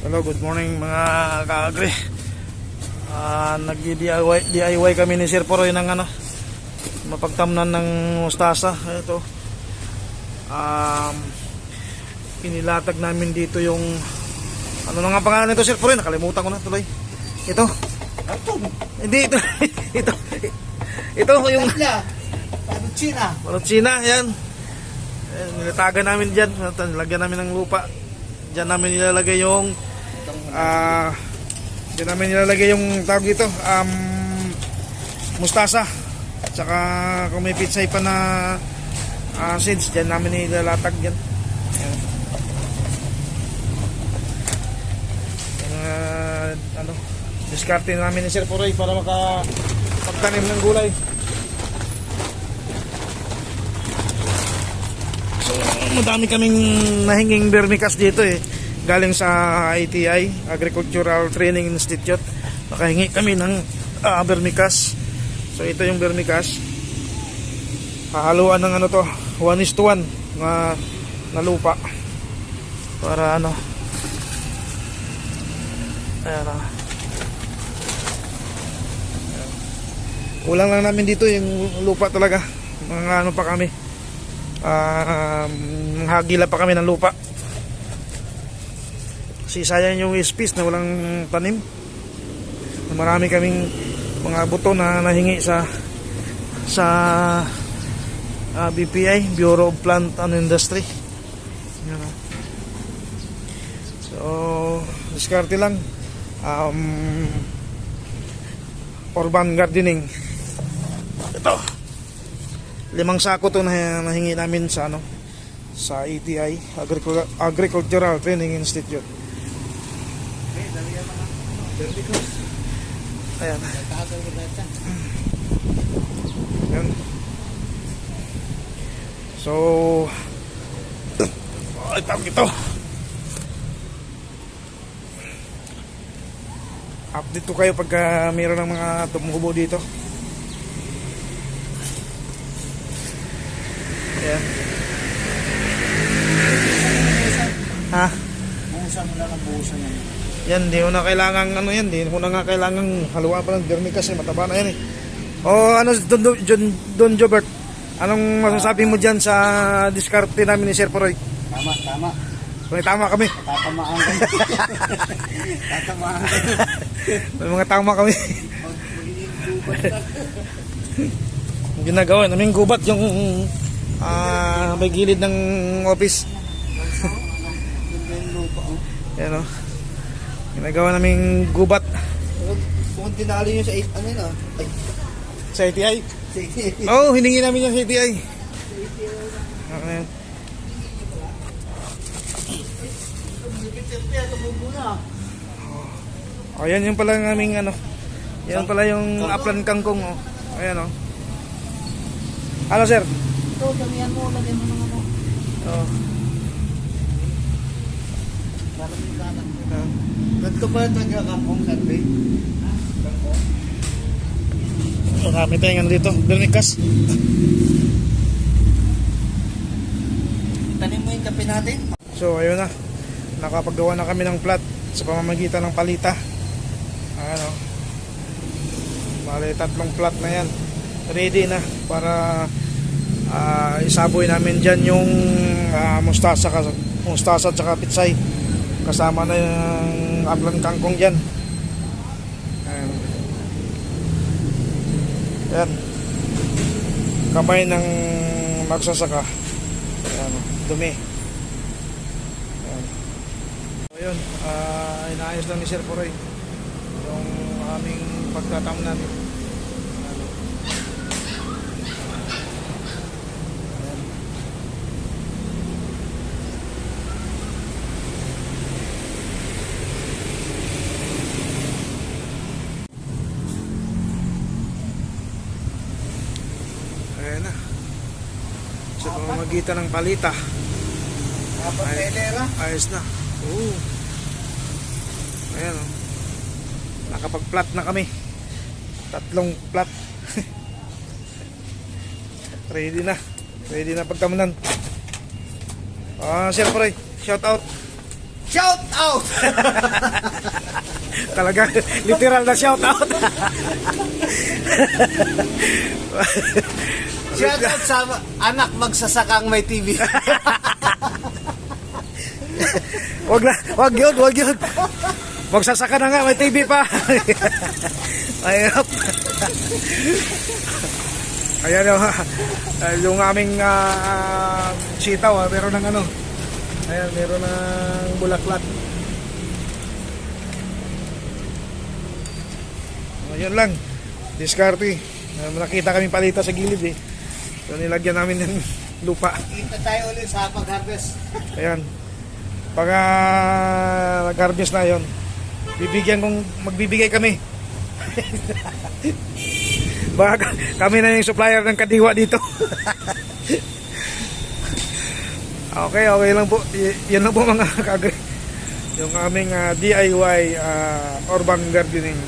Hello, good morning mga kaagri. Nag-DIY kami ni Sir Poroy ng mapagtamnan ng mustasa. Ito. Inilatag namin dito yung ano na nga pangalan nito, Sir Poroy? Nakalimutan ko na tuloy. Ito. Hindi ito. Ito yung Palutsina, yan. Nilatagan namin diyan, lagyan namin ng lupa. Diyan namin nilalagay yung diyan namin nilalagay yung tawag dito, mustasa. Tsaka kung may pitsay pa na seeds, diyan namin nilalatag diyan. Diskarte namin ni Sir Poroy para makapagtanim ng gulay. So, madami kaming nahinging vermicast dito galing sa ITI, Agricultural Training Institute. Nakahingi kami ng vermicast. So ito yung vermicast. Hahaluan ng 1:1 na lupa para ayan. Kulang lang namin dito yung lupa talaga. Mga pa kami. Hagila pa kami ng lupa. Kasi sayang yung space na walang tanim. Marami kaming mga buto na nahingi sa BPI, Bureau of Plant and Industry. So, diskarte lang. Urban gardening. Ito. 5 sako to na nahingi namin sa ITI, Agricultural Training Institute. Ayan. Ayan. So, tawag ito. Update ko kayo pagka mayroon ng mga tumubo dito. Ayan. Ha? Buhusan mo lang ang buhusan yan. Yan, di mo na kailangan di mo na nga kailangan haluan pa ng vermicast mataba na yan Don Jobert, anong masasabi mo dyan sa diskarte namin ni Sir Poroy? Tama. Tama kami. Tatamaan kami. Tatamaan kami. May mga tama kami. Ginagawa namin gubat yung may gilid ng office. Yan ginagawa namin gubat. Kung tinali nyo sa sa ITI? Oo, hiningi namin yung sa ITI. Ayan yung pala ng aming yan pala yung upland kangkong. Ayan Ano sir? Ito, damihan mo, lagyan mo ng ganito pa ito kangkong survey. Marami tayong dito, vermicast. Tanim mo yung kape natin. So ayun na, nakapagawa na kami ng plot sa pamamagitan ng palita. Bale 3 plot na yan, ready na para isaboy namin dyan yung mustasa at saka pitsay, kasama na yung upland kangkong dyan. Yan, kamay ng magsasaka. Ayan, dumi. Ayan. So yun, inaayos lang ni Sir Poroy yung aming pagtatamnan. Ayan na. Sa pamamagitan ng palita. Ayos na. Ayan nakapag-plat na kami. 3 plat. Ready na pagtamunan. Sir Poroy, shout out. Shout out! Talaga, literal na shout out. Shout out sa anak magsasakang may TV. Wag yun. Magsasaka na nga, may TV pa. Ayop. Ayan yung aming sitaw, meron ng ano. Ayan, meron ng bulaklak. Ayun lang, diskarte. Nakita kami palita sa gilid eh. So nilagyan namin ng lupa. Kita tayo ulit sa pag-harvest. Ayan. Pagka nag-harvest na yon, magbibigay kami. Baka kami na yung supplier ng kadiwa dito. Okay lang po. Yan lang po mga kagre. Yung aming DIY urban gardening.